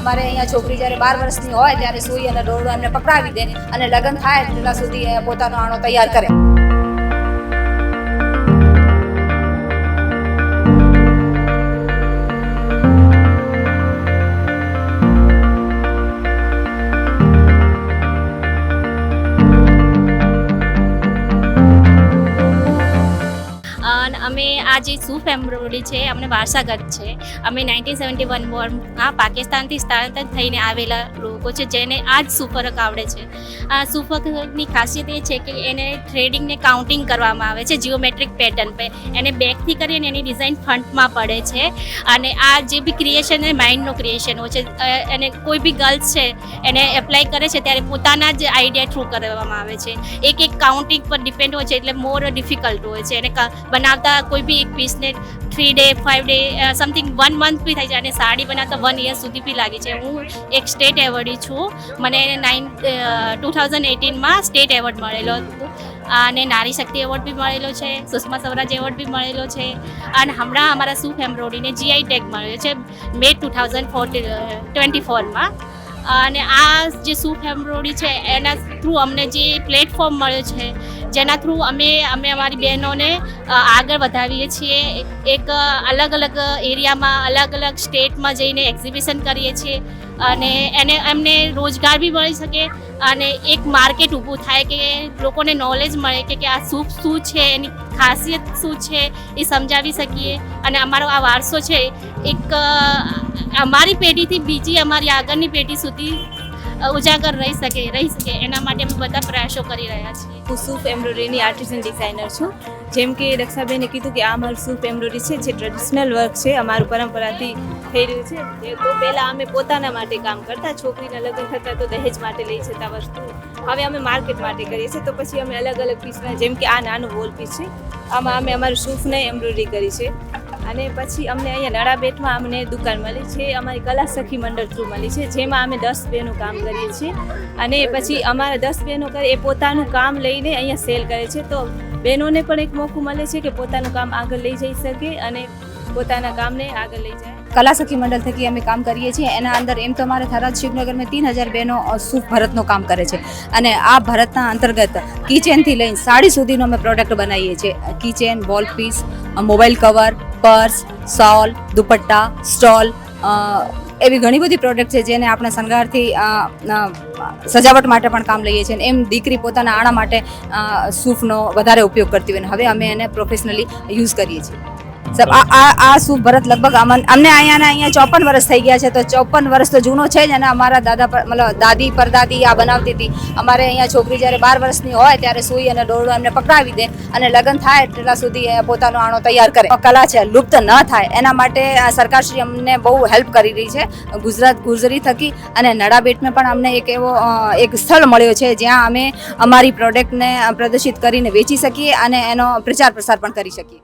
અમારે અહીંયા છોકરી જ્યારે 12 વર્ષની હોય ત્યારે સૂઈ અને દોરડું એમને પકડાવી દે અને લગ્ન થાય એટલા સુધી પોતાનો આણો તૈયાર કરે. અમે આ જે સૂફ એમ્બ્રોઇડરી છે અમને વારસાગત છે. અમે 1971 બોર્નમાં પાકિસ્તાનથી સ્થળાંતર થઈને આવેલા લોકો છે જેને આ જ સૂફવર્ક આવડે છે. આ સૂફવર્કની ખાસિયત એ છે કે એને થ્રેડિંગને કાઉન્ટિંગ કરવામાં આવે છે જીઓમેટ્રિક પેટર્ન પર. એને બેકથી કરીને એની ડિઝાઇન ફ્રન્ટમાં પડે છે અને આ જે બી ક્રિએશન એ માઇન્ડનો ક્રિએશન હોય છે. એને કોઈ બી ગર્લ્સ છે એને એપ્લાય કરે છે ત્યારે પોતાના જ આઈડિયા થ્રુ કરવામાં આવે છે. એક કાઉન્ટિંગ પર ડિપેન્ડ હોય છે એટલે મોર ડિફિકલ્ટ હોય છે. એને બનાવતા કોઈ બી એક પીસને 3 ડે 5 ડે સમથિંગ 1 મંથ બી થઈ જાય અને સાડી બનાવતા 1 યર સુધી બી લાગે છે. હું એક સ્ટેટ એવોર્ડી છું. મને 2018માં સ્ટેટ એવોર્ડ મળેલો હતો અને નારી શક્તિ એવોર્ડ બી મળેલો છે, સુષ્મા સ્વરાજ એવોર્ડ બી મળેલો છે અને હમણાં અમારા સૂફ એમ્બ્રોઇડરીને GI ટેગ મળ્યો છે મે 2024માં. અને આ જે સૂફ એમ્બ્રોઇડરી છે એના થ્રુ અમને જે પ્લેટફોર્મ મળ્યો છે જેના થ્રુ અમે અમારી બહેનોને આગળ વધાવીએ છીએ. એક અલગ અલગ એરિયામાં અલગ અલગ સ્ટેટમાં જઈને એક્ઝિબિશન કરીએ છીએ અને એમને રોજગાર બી મળી શકે અને એક માર્કેટ ઊભું થાય કે લોકોને નોલેજ મળે કે આ સૂફ શું છે, એની ખાસિયત શું છે એ સમજાવી શકીએ અને અમારો આ વારસો છે એક અમારી પેઢીથી બીજી અમારી આગળની પેઢી સુધી ઉજાગર રહી શકે એના માટે અમે બધા પ્રયાસો કરી રહ્યા છીએ. હું સૂફ એમ્બ્રોઇડરીની આર્ટિઝન ડિઝાઇનર છું. જેમ કે રક્ષાબેને કીધું કે આ અમારું સૂફ એમ્બ્રોઇડરી છે જે ટ્રેડિશનલ વર્ક છે, અમારું પરંપરાથી થઈ રહ્યું છે. તો પહેલાં અમે પોતાના માટે કામ કરતા, છોકરીના લગ્ન થતાં તો દહેજ માટે લઈ જતા વસ્તુ હવે અમે માર્કેટ માટે કરીએ છીએ. તો પછી અમે અલગ અલગ પીસના, જેમ કે આ નાનું વોલ પીસ છે, આમાં અમે અમારું સૂફને એમ્બ્રોઇડરી કરી છે. અને પછી અમને અહીંયા નડાબેટમાં અમને દુકાન મળી છે, અમારી કલા સખી મંડળ થ્રુ મળી છે, જેમાં અમે 10 બહેનો કામ કરીએ છીએ. અને પછી અમારા 10 બહેનો કરે એ પોતાનું કામ લઈને અહીંયા સેલ કરે છે. તો બહેનોને પણ એક મોકો મળે છે કે પોતાનું કામ આગળ લઈ જઈ શકે અને પોતાના કામને આગળ લઈ જાય. કલા સખી મંડળ થકી અમે કામ કરીએ છીએ. એના અંદર એમ તો અમારે થરાદ શિવનગરમાં 3000 બહેનો સૂફ ભરતનું કામ કરે છે અને આ ભરતના અંતર્ગત કિચેનથી લઈને સાડી સુધીનો અમે પ્રોડક્ટ બનાવીએ છીએ. Keychain, wall piece, mobile cover, purse, shawl, dupatta, stole, એવી ઘણી બધી પ્રોડક્ટ છે જેને આપણે શણગારથી સજાવટ માટે પણ કામ લઈએ છીએ. એમ દીકરી પોતાના આણા માટે સૂફનો વધારે ઉપયોગ કરતી હોય ને હવે અમે એને પ્રોફેશનલી યુઝ કરીએ છીએ. આ સૂફ ભરત લગભગ અમને અહીંયા 54 વર્ષ થઈ ગયા છે. તો 54 વર્ષ તો જૂનો છે જ અને અમારા દાદી પરદાદી આ બનાવતી હતી. અમારે અહીંયા છોકરી જ્યારે 12 વર્ષની હોય ત્યારે સૂઈ અને દોરડું એમને પકડાવી દે અને લગ્ન થાય એટલા સુધી પોતાનો આણો તૈયાર કરે. કલા છે લુપ્ત ન થાય એના માટે સરકારશ્રી અમને બહુ હેલ્પ કરી રહી છે. ગુજરાત ગુજરી થકી અને નડાબેટમાં પણ અમને એક સ્થળ મળ્યો છે જ્યાં અમે અમારી પ્રોડક્ટને પ્રદર્શિત કરીને વેચી શકીએ અને એનો પ્રચાર પ્રસાર પણ કરી શકીએ.